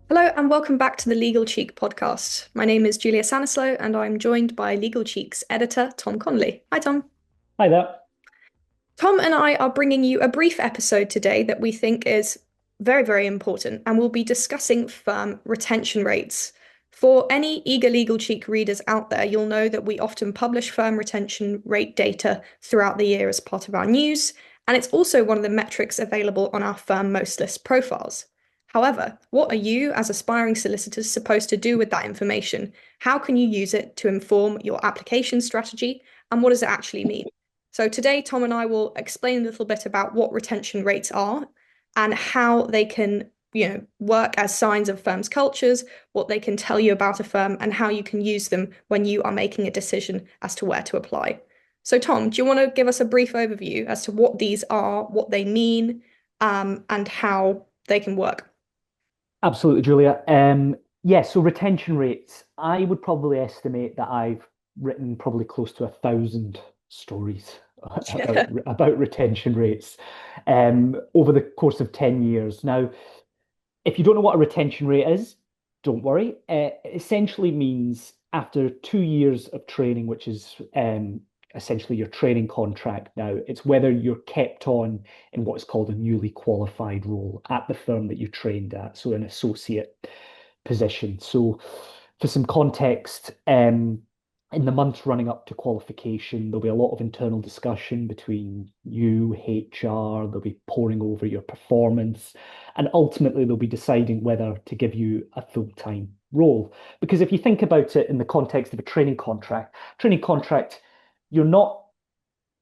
Hello and welcome back to the Legal Cheek podcast. My name is Julia Szaniszlo and I'm joined by Legal Cheek's editor, Tom Connelly. Hi, Tom. Hi there. Tom and I are bringing you a brief episode today that we think is very, very important, and we'll be discussing firm retention rates. For any eager Legal Cheek readers out there, you'll know that we often publish firm retention rate data throughout the year as part of our news, and it's also one of the metrics available on our firm most list profiles. However, what are you, as aspiring solicitors, supposed to do with that information? How can you use it to inform your application strategy, and what does it actually mean? So today, Tom and I will explain a little bit about what retention rates are and how they can, work as signs of firms' cultures, what they can tell you about a firm, and how you can use them when you are making a decision as to where to apply. So, Tom, do you want to give us a brief overview as to what these are, what they mean, and how they can work? Absolutely, Julia. So retention rates. I would probably estimate that I've written probably close to 1,000 stories about retention rates over the course of 10 years. Now, if you don't know what a retention rate is, don't worry. It essentially means after 2 years of training, which is essentially your training contract now, it's whether you're kept on in what is called a newly qualified role at the firm that you trained at, so an associate position. So, for some context, in the months running up to qualification, there'll be a lot of internal discussion between you, HR, they'll be poring over your performance, and ultimately they'll be deciding whether to give you a full-time role. Because if you think about it in the context of a training contract, you're not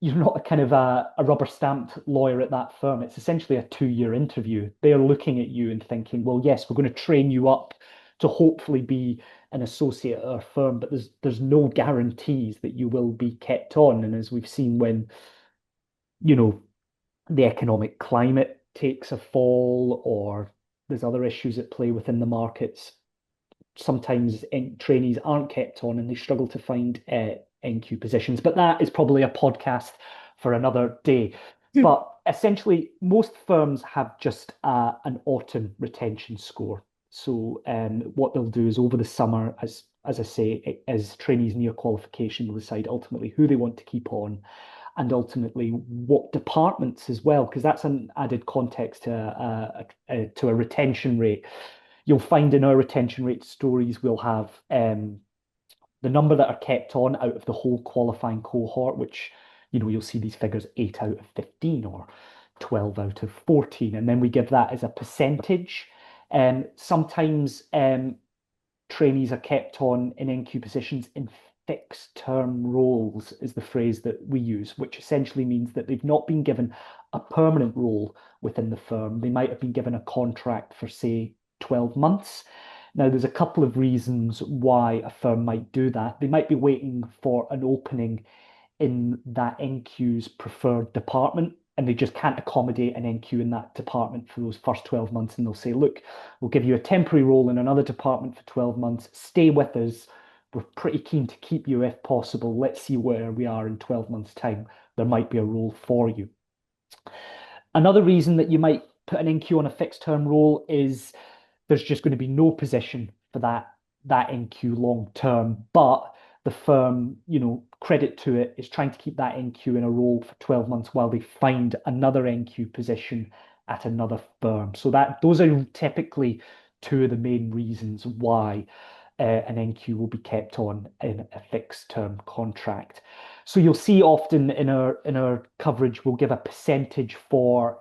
you're not a kind of a rubber stamped lawyer at that firm. It's essentially a 2 year interview. They're looking at you and thinking, well, yes, we're going to train you up to hopefully be an associate at our firm, but there's no guarantees that you will be kept on. And as we've seen when, you know, the economic climate takes a fall or there's other issues at play within the markets, sometimes trainees aren't kept on and they struggle to find NQ positions. But that is probably a podcast for another day. But essentially, most firms have just an autumn retention score. So what they'll do is over the summer, as I say, as trainees near qualification, will decide ultimately who they want to keep on and ultimately what departments as well, because that's an added context to a retention rate. You'll find in our retention rate stories, we'll have the number that are kept on out of the whole qualifying cohort, which, you'll see these figures 8 out of 15 or 12 out of 14. And then we give that as a percentage. Sometimes trainees are kept on in NQ positions in fixed term roles, is the phrase that we use, which essentially means that they've not been given a permanent role within the firm. They might have been given a contract for, say, 12 months. Now, there's a couple of reasons why a firm might do that. They might be waiting for an opening in that NQ's preferred department, and they just can't accommodate an NQ in that department for those first 12 months. And they'll say, look, we'll give you a temporary role in another department for 12 months. Stay with us. We're pretty keen to keep you if possible. Let's see where we are in 12 months' time. There might be a role for you. Another reason that you might put an NQ on a fixed term role is there's just going to be no position for that NQ long term, but the firm, credit to it, is trying to keep that NQ in a role for 12 months while they find another NQ position at another firm. So those are typically two of the main reasons why an NQ will be kept on in a fixed term contract. So you'll see often in our coverage, we'll give a percentage for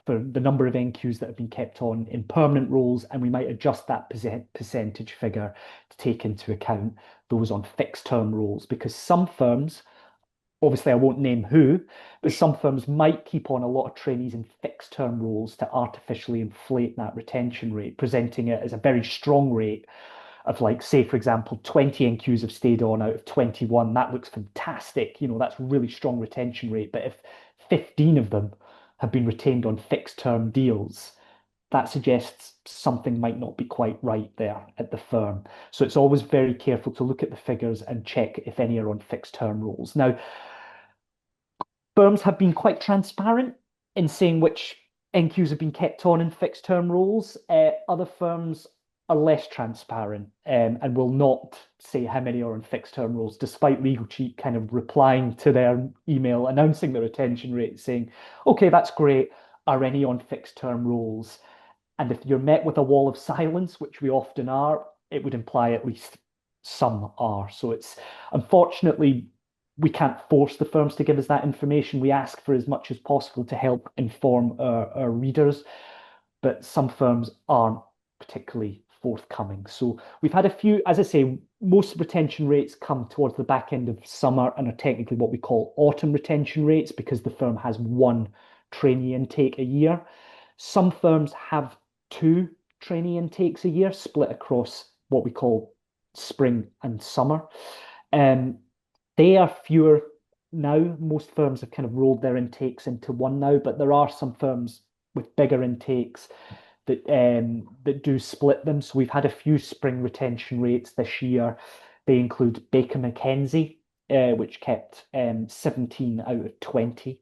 the number of NQs that have been kept on in permanent roles, and we might adjust that percentage figure to take into account those on fixed term roles, because some firms, obviously I won't name who, but some firms might keep on a lot of trainees in fixed term roles to artificially inflate that retention rate, presenting it as a very strong rate of, like, say, for example, 20 NQs have stayed on out of 21. That looks fantastic. That's really strong retention rate. But if 15 of them have been retained on fixed term deals, that suggests something might not be quite right there at the firm. So it's always very careful to look at the figures and check if any are on fixed term roles. Now, firms have been quite transparent in saying which NQs have been kept on in fixed term roles. Other firms are less transparent and will not say how many are in fixed term roles, despite Legal Cheat kind of replying to their email announcing the retention rate, saying, okay, that's great. Are any on fixed term roles? And if you're met with a wall of silence, which we often are, it would imply at least some are. So it's unfortunately, we can't force the firms to give us that information. We ask for as much as possible to help inform our readers, but some firms aren't particularly forthcoming. So we've had a few, as I say, most retention rates come towards the back end of summer and are technically what we call autumn retention rates because the firm has one trainee intake a year. Some firms have two trainee intakes a year split across what we call spring and summer. Um, they are fewer now. Most firms have kind of rolled their intakes into one now, but there are some firms with bigger intakes that do split them. So we've had a few spring retention rates this year. They include Baker McKenzie, which kept 17 out of 20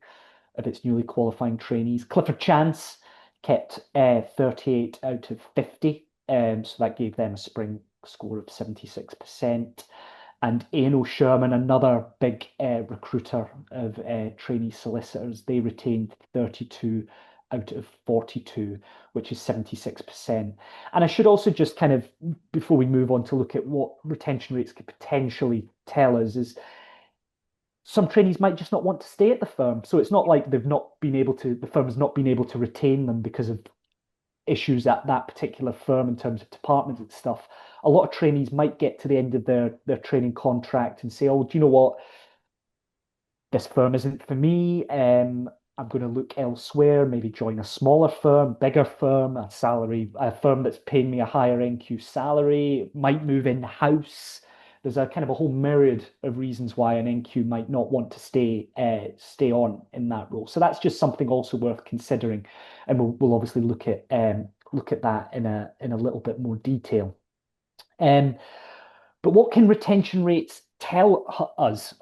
of its newly qualifying trainees. Clifford Chance kept 38 out of 50. So that gave them a spring score of 76%. And A&O Sherman, another big recruiter of trainee solicitors, they retained 32 out of 42, which is 76%. And I should also just kind of, before we move on to look at what retention rates could potentially tell us, is some trainees might just not want to stay at the firm. So it's not like the firm has not been able to retain them because of issues at that particular firm in terms of departments and stuff. A lot of trainees might get to the end of their training contract and say, oh, do you know what? This firm isn't for me. I'm going to look elsewhere, maybe join a smaller firm, bigger firm, a firm that's paying me a higher NQ salary, might move in-house. There's a kind of a whole myriad of reasons why an NQ might not want to stay on in that role. So that's just something also worth considering, and we'll obviously look at that in a little bit more detail. But what can retention rates tell us?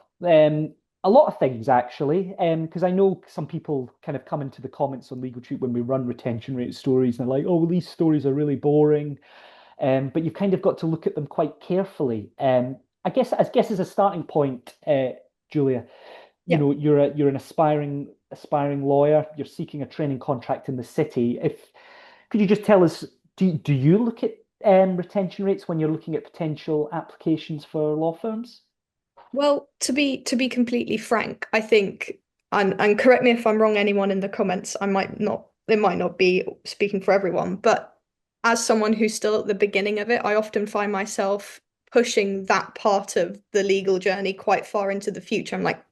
A lot of things actually, because I know some people kind of come into the comments on Legal Tube when we run retention rate stories, and they're like, "Oh, well, these stories are really boring." But you've kind of got to look at them quite carefully. I guess as a starting point, Julia, Yeah. you're an aspiring lawyer. You're seeking a training contract in the city. If could you just tell us, do you look at retention rates when you're looking at potential applications for law firms? Well, to be completely frank, I think, and correct me if I'm wrong, anyone in the comments, I might not, it might not be speaking for everyone, but as someone who's still at the beginning of it, I often find myself pushing that part of the legal journey quite far into the future. I'm like,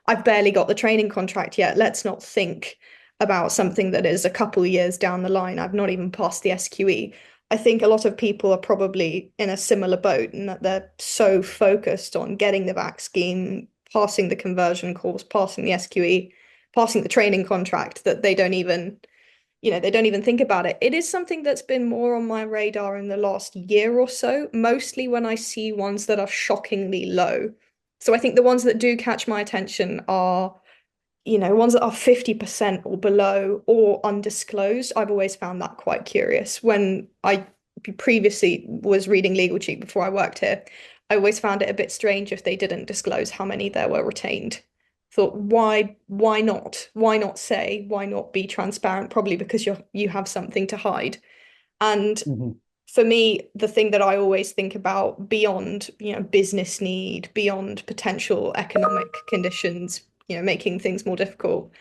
I've barely got the training contract yet. Let's not think about something that is a couple of years down the line. I've not even passed the SQE. I think a lot of people are probably in a similar boat in that they're so focused on getting the VAC scheme, passing the conversion course, passing the SQE, passing the training contract that they don't even, they don't even think about it. It is something that's been more on my radar in the last year or so, mostly when I see ones that are shockingly low. So I think the ones that do catch my attention are, ones that are 50% or below or undisclosed. I've always found that quite curious. When I previously was reading Legal Cheat before I worked here, I always found it a bit strange if they didn't disclose how many there were retained. Thought, why not? Why not say? Why not be transparent? Probably because you have something to hide. And Mhm. for me, the thing that I always think about beyond, business need, beyond potential economic conditions, making things more difficult,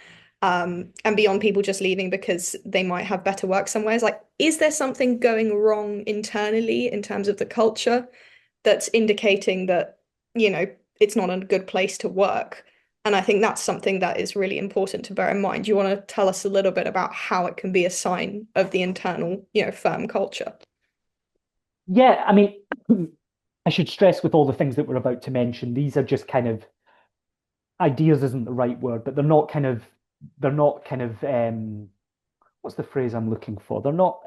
and beyond people just leaving because they might have better work somewhere, is like, is there something going wrong internally in terms of the culture that's indicating that, it's not a good place to work? And I think that's something that is really important to bear in mind. Do you want to tell us a little bit about how it can be a sign of the internal, firm culture? Yeah, I mean, I should stress with all the things that we're about to mention, these are just kind of ideas isn't the right word, but they're not kind of what's the phrase I'm looking for? They're not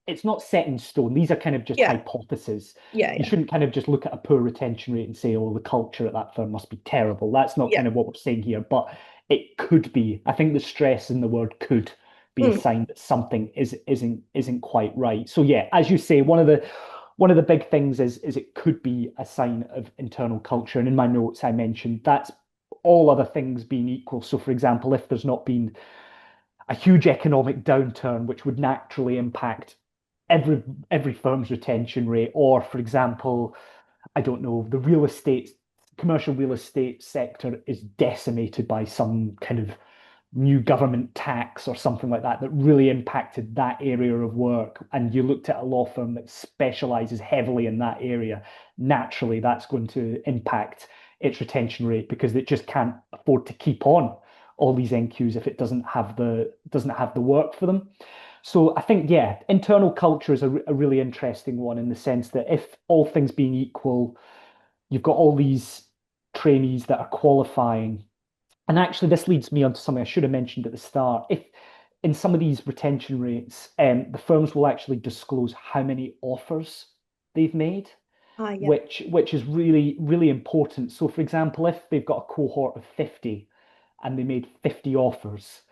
it's not set in stone. These are kind of just Yeah, hypotheses. yeah, You yeah, shouldn't kind of just look at a poor retention rate and say, oh, the culture at that firm must be terrible. That's not yeah, kind of what we're saying here. But it could be. I think the stress in the word could be a Mm. sign that something isn't quite right. So yeah, as you say, one of the big things is it could be a sign of internal culture. And in my notes, I mentioned that's all other things being equal. So for example, if there's not been a huge economic downturn, which would naturally impact every every firm's retention rate, or for example, I don't know, the commercial real estate sector is decimated by some kind of new government tax or something like that that really impacted that area of work, and you looked at a law firm that specializes heavily in that area, naturally that's going to impact its retention rate because it just can't afford to keep on all these NQs if it doesn't have the work for them. So I think, yeah, internal culture is a really interesting one in the sense that if all things being equal, you've got all these trainees that are qualifying. And actually, this leads me on to something I should have mentioned at the start. If in some of these retention rates, the firms will actually disclose how many offers they've made, Ah, yeah. which is really, really important. So, for example, if they've got a cohort of 50 and they made 50 offers,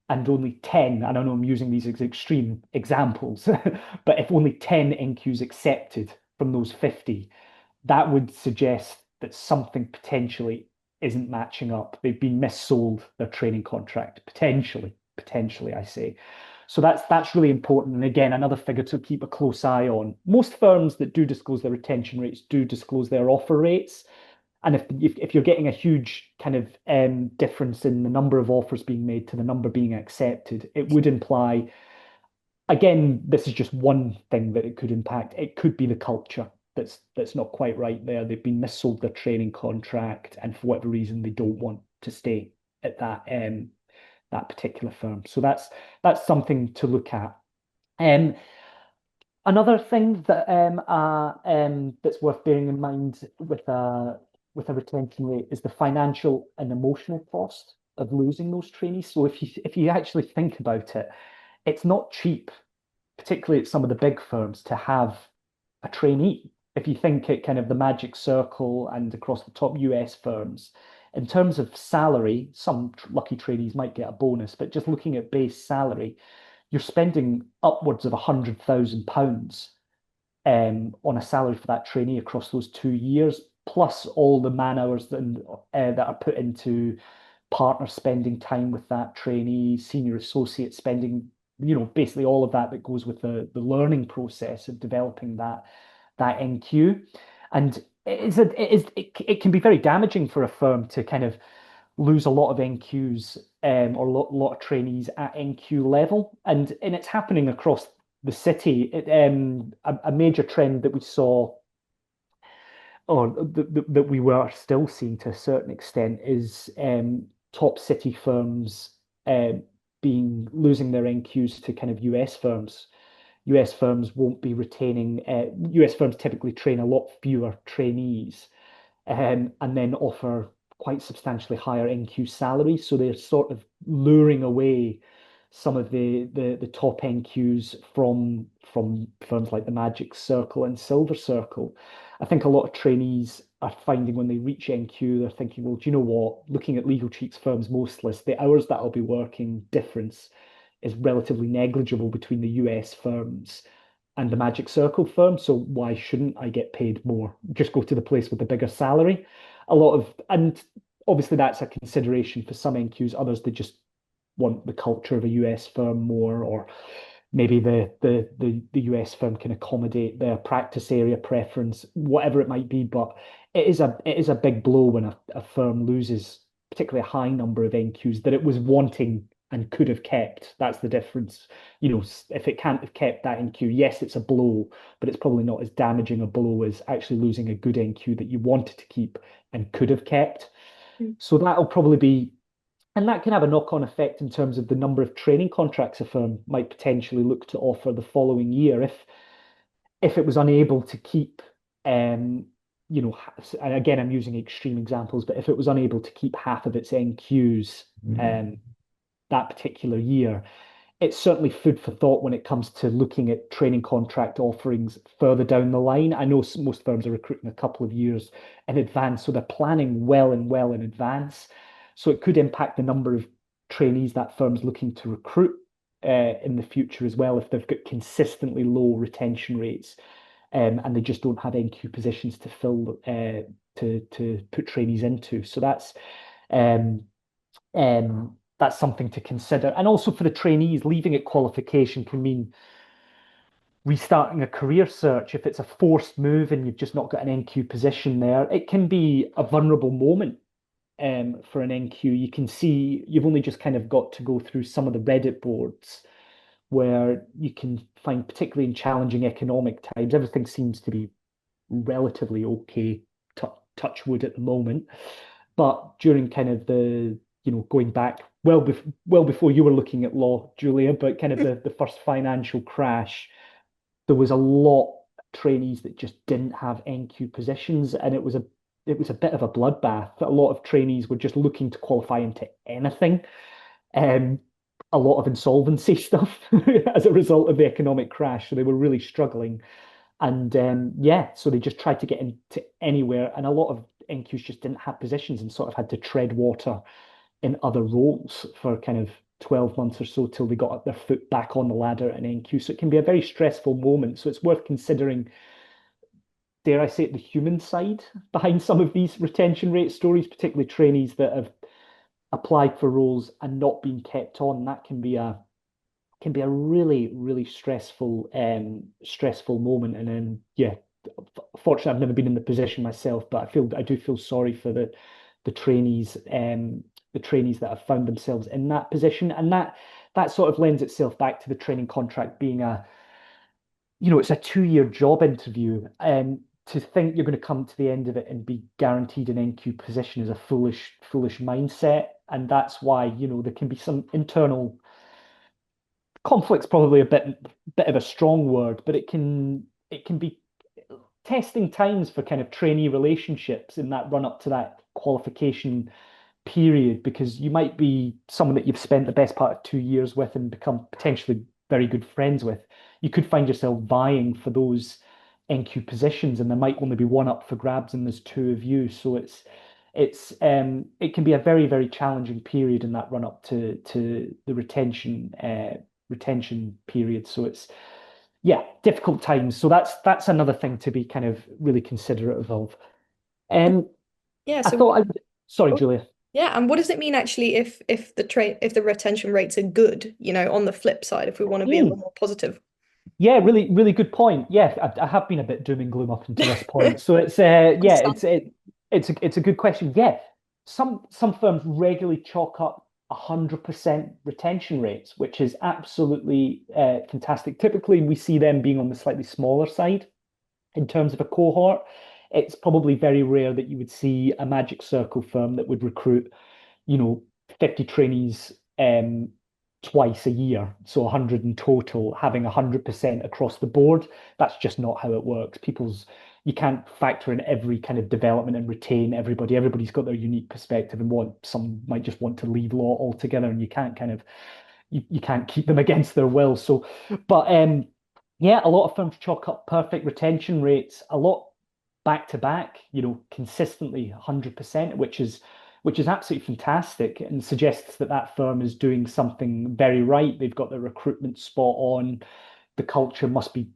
and only 10, and I know I'm using these as extreme examples, but if only 10 NQs accepted from those 50, that would suggest that something potentially isn't matching up. They've been missold their training contract, potentially, I say. So that's really important. And again, another figure to keep a close eye on. Most firms that do disclose their retention rates do disclose their offer rates. And if you're getting a huge kind of difference in the number of offers being made to the number being accepted, it would imply, again, this is just one thing that it could impact. It could be the culture that's not quite right there. They've been missold their training contract, and for whatever reason, they don't want to stay at that particular firm. So that's something to look at. Um, Another thing that that's worth bearing in mind with a retention rate is the financial and emotional cost of losing those trainees. So if you actually think about it, it's not cheap, particularly at some of the big firms, to have a trainee. If you think it kind of the magic circle and across the top US firms, in terms of salary, some lucky trainees might get a bonus, but just looking at base salary, you're spending upwards of £100,000 on a salary for that trainee across those 2 years, plus all the man hours that are put into partner spending time with that trainee, senior associate spending, basically all of that that goes with the learning process of developing that NQ. And it can be very damaging for a firm to kind of lose a lot of NQs or a lot of trainees at NQ level, and it's happening across the city. A major trend that we saw, or that we were still seeing to a certain extent, is top city firms being losing their NQs to kind of US firms. US firms won't be retaining. US firms typically train a lot fewer trainees, and then offer quite substantially higher NQ salaries. So they're sort of luring away some of the top NQs from firms like the Magic Circle and Silver Circle. I think a lot of trainees are finding when they reach NQ, they're thinking, well, do you know what? Looking at Legal Cheats firms most list, the hours that I'll be working difference is relatively negligible between the US firms and the Magic Circle firm. So why shouldn't I get paid more? Just go to the place with the bigger salary. And obviously that's a consideration for some NQs. Others, they just want the culture of a US firm more, or maybe the US firm can accommodate their practice area preference, whatever it might be. But it is a big blow when a firm loses particularly a high number of NQs that it was wanting and could have kept. That's the difference. If it can't have kept that NQ, yes, it's a blow, but it's probably not as damaging a blow as actually losing a good NQ that you wanted to keep and could have kept. Mm. So that'll probably be, and that can have a knock-on effect in terms of the number of training contracts a firm might potentially look to offer the following year if it was unable to keep, um, and again, I'm using extreme examples, but if it was unable to keep half of its NQs that particular year, it's certainly food for thought when it comes to looking at training contract offerings further down the line. I know most firms are recruiting a couple of years in advance, so they're planning well and well in advance. So it could impact the number of trainees that firm's looking to recruit in the future as well if they've got consistently low retention rates, and they just don't have NQ positions to fill to put trainees into. So um, that's something to consider. And also for the trainees, leaving at qualification can mean restarting a career search. If it's a forced move and you've just not got an NQ position there, it can be a vulnerable moment for an NQ. You can see you've only just kind of got to go through some of the Reddit boards where you can find, particularly in challenging economic times, everything seems to be relatively okay, touch wood at the moment. But during kind of going back well before you were looking at law, Julia, but kind of the first financial crash, there was a lot of trainees that just didn't have NQ positions, and it was a bit of a bloodbath. A lot of trainees were just looking to qualify into anything. Um, a lot of insolvency stuff as a result of the economic crash. So they were really struggling. And yeah, so they just tried to get into anywhere. And a lot of NQs just didn't have positions and sort of had to tread water in other roles for kind of 12 months or so till they got their foot back on the ladder at an NQ. So it can be a very stressful moment. So it's worth considering, dare I say it, the human side behind some of these retention rate stories, particularly trainees that have applied for roles and not been kept on. That can be a really, really stressful moment. And then yeah, fortunately I've never been in the position myself, but I do feel sorry for the trainees, the trainees that have found themselves in that position. And that sort of lends itself back to the training contract being it's a 2-year job interview. To think you're going to come to the end of it and be guaranteed an NQ position is a foolish mindset. And that's why, there can be some internal conflict's probably a bit of a strong word, but it can be testing times for kind of trainee relationships in that run up to that qualification period, because you might be someone that you've spent the best part of 2 years with and become potentially very good friends with. You could find yourself vying for those NQ positions, and there might only be one up for grabs, and there's two of you. So it can be a very, very challenging period in that run up to the retention period. So it's yeah, difficult times. So that's another thing to be kind of really considerate of. Um, Yeah, I so thought sorry, Julia. yeah, and what does it mean actually if the retention rates are good, on the flip side, if we want to be a little Mm, more positive? yeah, really, really good point. Yeah, I have been a bit doom and gloom up until this point. So it's yeah, it's a good question. Yeah, some firms regularly chalk up 100% retention rates, which is absolutely fantastic. Typically, we see them being on the slightly smaller side in terms of a cohort. It's probably very rare that you would see a Magic Circle firm that would recruit, you know, 50 trainees twice a year, so 100 in total, having 100% across the board. That's just not how it works. You can't factor in every kind of development and retain everybody. Everybody's got their unique perspective, and some might just want to leave law altogether, and you can't kind of you can't keep them against their will. So, but yeah, a lot of firms chalk up perfect retention rates, a lot back to back, consistently 100%, which is absolutely fantastic and suggests that that firm is doing something very right. They've got their recruitment spot on. The culture must be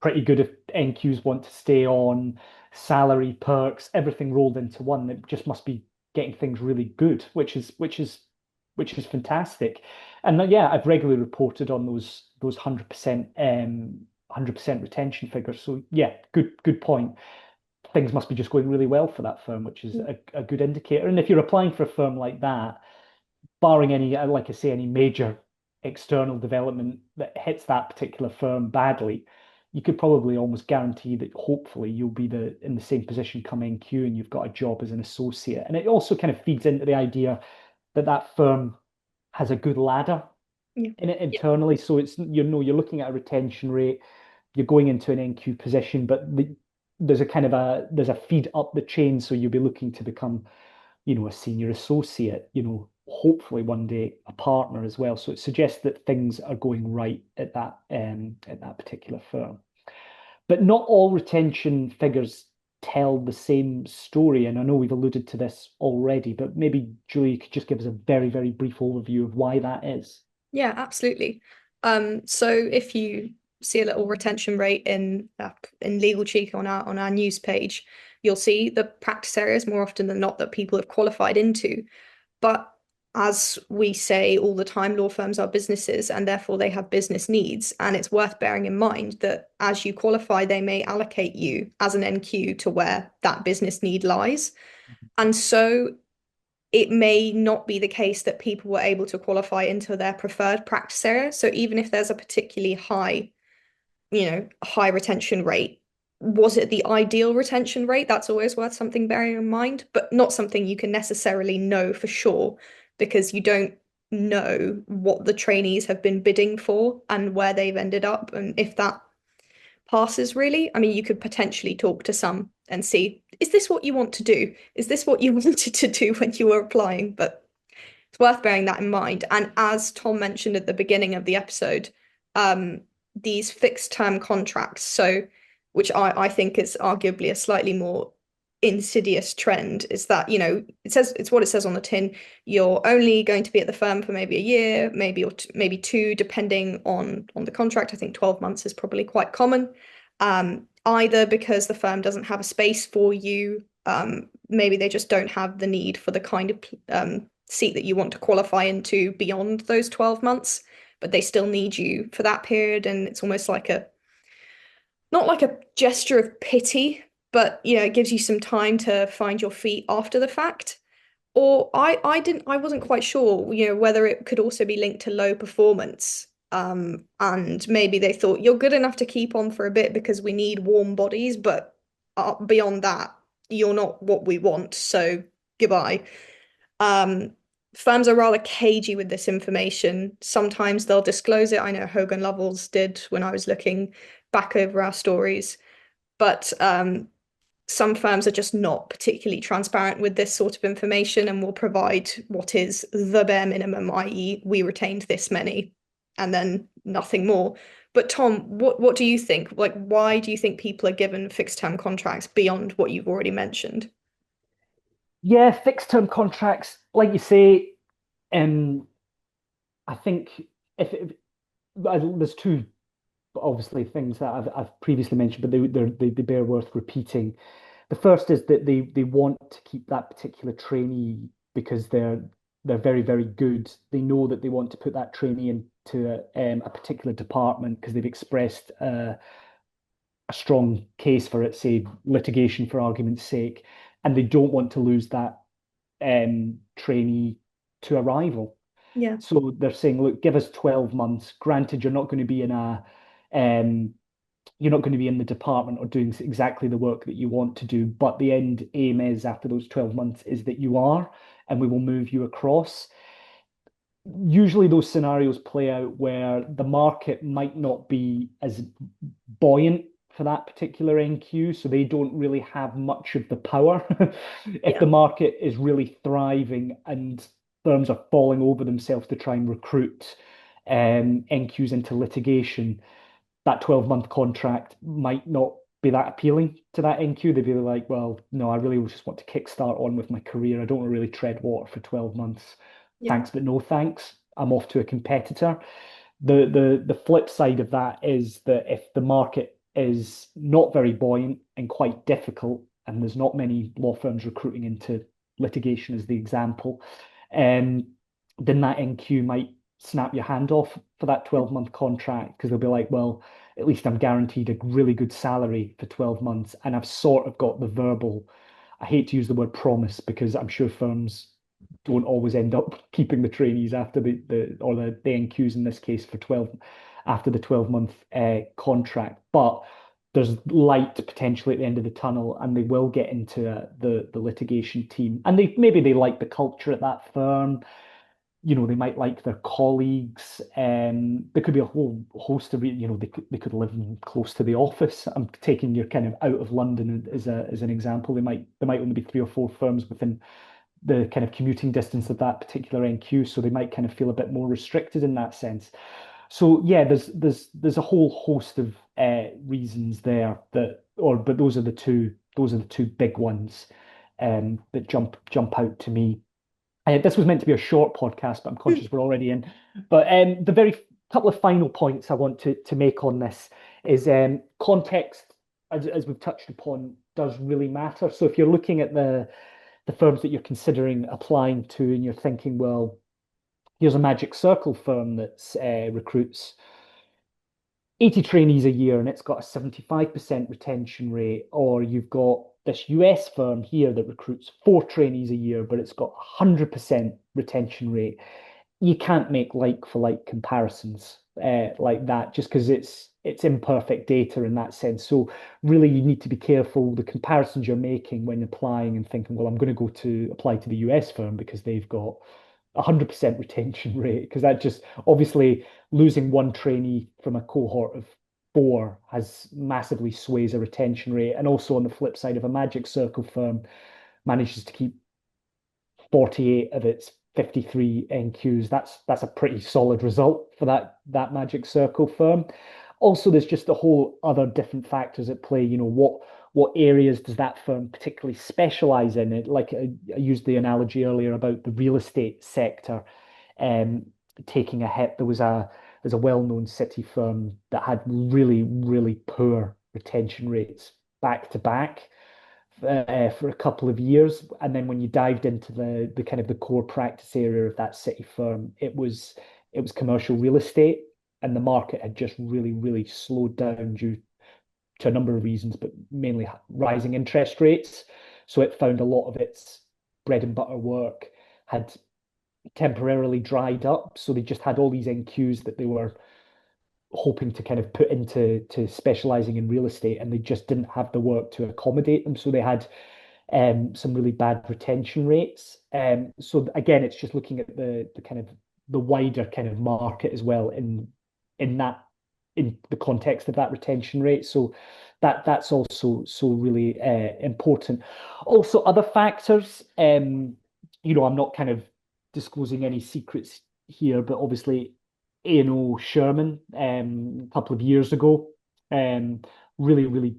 pretty good if NQs want to stay on, salary, perks, everything rolled into one. It just must be getting things really good, which is fantastic. And yeah, I've regularly reported on those 100% retention figures. So yeah, good point. Things must be just going really well for that firm, which is a good indicator. And if you're applying for a firm like that, barring any, like I say, any major external development that hits that particular firm badly, you could probably almost guarantee that hopefully you'll be in the same position come NQ and you've got a job as an associate. And it also kind of feeds into the idea that that firm has a good ladder Yeah. in it Yeah. internally. So it's you're looking at a retention rate, you're going into an NQ position, but there's a feed up the chain. So you'll be looking to become, a senior associate, hopefully one day a partner as well. So it suggests that things are going right at that particular firm. But not all retention figures tell the same story. And I know we've alluded to this already, but maybe Julie, you could just give us a very, very brief overview of why that is. Yeah, absolutely. So if you see a little retention rate in Legal Cheek on our news page, you'll see the practice areas more often than not that people have qualified into. But as we say all the time, law firms are businesses and therefore they have business needs. And it's worth bearing in mind that as you qualify, they may allocate you as an NQ to where that business need lies. And so it may not be the case that people were able to qualify into their preferred practice area. So even if there's a particularly high, high retention rate, was it the ideal retention rate? That's always worth something bearing in mind, but not something you can necessarily know for sure because you don't know what the trainees have been bidding for and where they've ended up and if that passes really. I mean, you could potentially talk to some and see, is this what you want to do? Is this what you wanted to do when you were applying? But it's worth bearing that in mind. And as Tom mentioned at the beginning of the episode, these fixed term contracts, so which I think is arguably a slightly more insidious trend, is that, it's what it says on the tin. You're only going to be at the firm for maybe a year, maybe maybe two, depending on the contract. I think 12 months is probably quite common. Either because the firm doesn't have a space for you, maybe they just don't have the need for the kind of seat that you want to qualify into beyond those 12 months, but they still need you for that period. And it's almost like not like a gesture of pity, but it gives you some time to find your feet after the fact. Or I wasn't quite sure, whether it could also be linked to low performance. And maybe they thought you're good enough to keep on for a bit because we need warm bodies, but beyond that, you're not what we want. So goodbye. Um, Firms are rather cagey with this information. Sometimes they'll disclose it. I know Hogan Lovells did when I was looking back over our stories, but some firms are just not particularly transparent with this sort of information and will provide what is the bare minimum, i.e., we retained this many, and then nothing more. But Tom, what do you think? Like, why do you think people are given fixed term contracts beyond what you've already mentioned? Yeah, fixed term contracts, like you say, um, I think if there's two obviously things that I've previously mentioned, but they bear worth repeating. The first is that they want to keep that particular trainee because they're very, very good. They know that they want to put that trainee into a particular department because they've expressed a strong case for it, say litigation for argument's sake, and they don't want to lose that trainee to a rival. Yeah, So they're saying, look, give us 12 months. Granted, um, you're not going to be in the department or doing exactly the work that you want to do, but the end aim is after those 12 months is that you are, and we will move you across. Usually those scenarios play out where the market might not be as buoyant for that particular NQ, so they don't really have much of the power. If yeah, the market is really thriving and firms are falling over themselves to try and recruit NQs into litigation, that 12-month contract might not be that appealing to that NQ. They'd be like, well, no, I really just want to kickstart on with my career. I don't want to really tread water for 12 months. yeah, Thanks, but no thanks. I'm off to a competitor. The flip side of that is that if the market is not very buoyant and quite difficult, and there's not many law firms recruiting into litigation as the example, um, then that NQ might snap your hand off for that 12-month contract because they'll be like, well, at least I'm guaranteed a really good salary for 12 months and I've sort of got the verbal. I hate to use the word promise because I'm sure firms don't always end up keeping the trainees after the NQs in this case for 12 after the 12-month contract. But there's light potentially at the end of the tunnel, and they will get into the litigation team. And they like the culture at that firm. They might like their colleagues. There could be a whole host of, they could live close to the office. I'm taking your kind of out of London as an example. There might only be three or four firms within the kind of commuting distance of that particular NQ, so they might kind of feel a bit more restricted in that sense. So yeah, there's a whole host of reasons there but those are the two those are the two big ones that jump out to me. This was meant to be a short podcast, but I'm conscious we're already in. But the very couple of final points I want to make on this is context, as we've touched upon, does really matter. So if you're looking at the firms that you're considering applying to, and you're thinking, well, here's a magic circle firm that recruits 80 trainees a year and it's got a 75% retention rate, or you've got this US firm here that recruits 4 trainees a year, but it's got a 100% retention rate. You can't make like for like comparisons like that just because it's imperfect data in that sense. So really you need to be careful the comparisons you're making when applying and thinking, well, I'm going to go to apply to the US firm because they've got 100% retention rate, because that just obviously losing one trainee from a cohort of 4 has massively sways a retention rate. And also on the flip side, if a Magic Circle firm manages to keep 48 of its 53 NQs, that's a pretty solid result for that Magic Circle firm. Also, there's just a whole other different factors at play. You know, what areas does that firm particularly specialize in? It, like I used the analogy earlier about the real estate sector taking a hit. There's a well-known city firm that had really, really poor retention rates back to back for a couple of years. And then when you dived into the kind of the core practice area of that city firm, it was commercial real estate, and the market had just really, really slowed down due to a number of reasons, but mainly rising interest rates. So it found a lot of its bread and butter work had temporarily dried up. So they just had all these NQs that they were hoping to kind of put into specializing in real estate, and they just didn't have the work to accommodate them. So they had some really bad retention rates. So again, it's just looking at the kind of the wider kind of market as well in that in the context of that retention rate. So that's also so really important. Also, other factors. I'm not kind of disclosing any secrets here, but obviously A&O Sherman a couple of years ago, um, really, really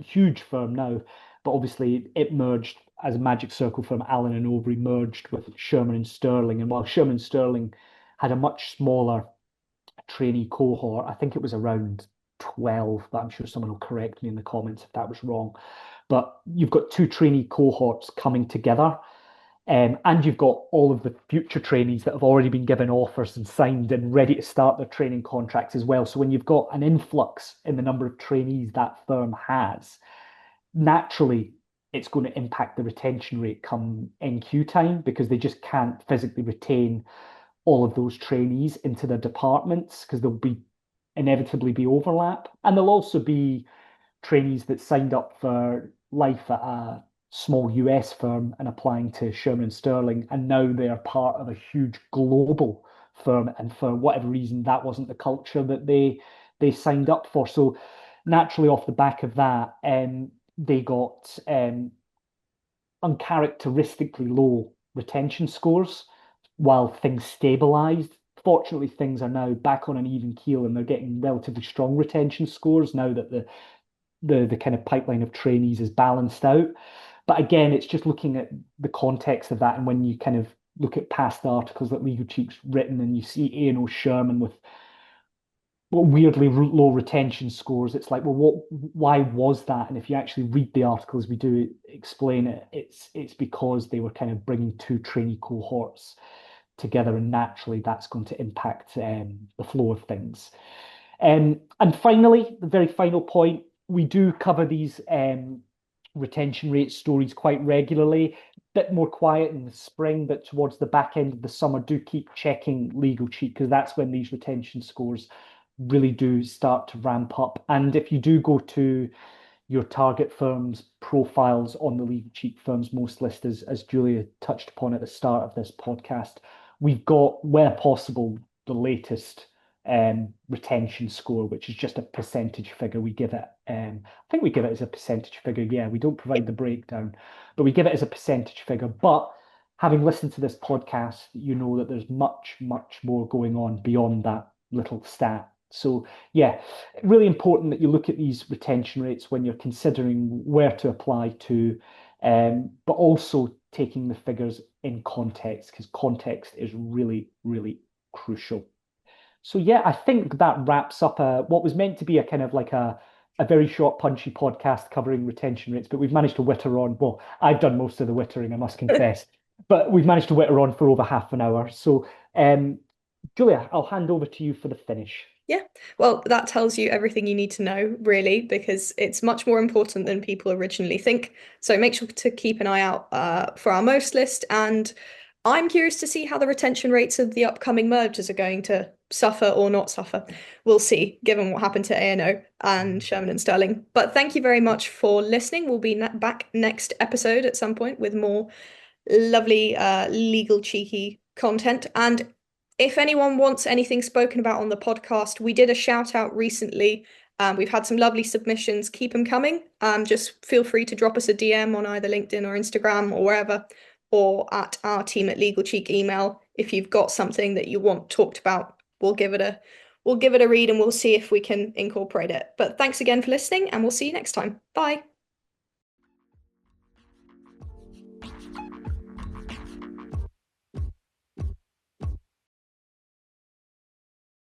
huge firm now, but obviously it merged as a Magic Circle firm. Allen and Overy merged with Sherman and Sterling, and while Sherman and Sterling had a much smaller trainee cohort, I think it was around 12, but I'm sure someone will correct me in the comments if that was wrong. But you've got 2 trainee cohorts coming together. And you've got all of the future trainees that have already been given offers and signed and ready to start their training contracts as well. So when you've got an influx in the number of trainees that firm has, naturally it's going to impact the retention rate come NQ time, because they just can't physically retain all of those trainees into their departments, because there'll be inevitably be overlap. And there'll also be trainees that signed up for life at a small US firm and applying to Sherman and Sterling, and now they are part of a huge global firm, and for whatever reason that wasn't the culture that they signed up for. So naturally off the back of that, they got uncharacteristically low retention scores while things stabilized. Fortunately, things are now back on an even keel, and they're getting relatively strong retention scores now that the kind of pipeline of trainees is balanced out. But again, it's just looking at the context of that. And when you kind of look at past articles that Legal Cheap's written, and you see A&O Sherman with weirdly low retention scores, it's like, well, why was that? And if you actually read the articles, we do explain it. It's because they were kind of bringing 2 trainee cohorts together, and naturally that's going to impact the flow of things. And finally, the very final point, we do cover these retention rate stories quite regularly. Bit more quiet in the spring, but towards the back end of the summer, do keep checking Legal Cheap, because that's when these retention scores really do start to ramp up. And if you do go to your target firms' profiles on the Legal Cheap Firms Most List, as Julia touched upon at the start of this podcast, we've got, where possible, the latest retention score, which is just a percentage figure. We give it, I think we give it as a percentage figure. Yeah, we don't provide the breakdown, but we give it as a percentage figure. But having listened to this podcast, you know that there's much, much more going on beyond that little stat. So yeah, really important that you look at these retention rates when you're considering where to apply to, but also taking the figures in context because context is really, really crucial. So yeah, I think that wraps up what was meant to be a kind of like a very short, punchy podcast covering retention rates, but we've managed to witter on. Well, I've done most of the wittering, I must confess, but we've managed to witter on for over half an hour. So, Julia, I'll hand over to you for the finish. Yeah, well, that tells you everything you need to know, really, because it's much more important than people originally think. So make sure to keep an eye out for our most list. And I'm curious to see how the retention rates of the upcoming mergers are going to suffer or not suffer. We'll see, given what happened to A&O and Sherman and Sterling. But thank you very much for listening. We'll be back next episode at some point with more lovely legal cheeky content. And if anyone wants anything spoken about on the podcast, we did a shout out recently. We've had some lovely submissions. Keep them coming. Just feel free to drop us a DM on either LinkedIn or Instagram or wherever, or at our team at Legal Cheek email. If you've got something that you want talked about, we'll give it a read and we'll see if we can incorporate it. But thanks again for listening, and we'll see you next time. Bye.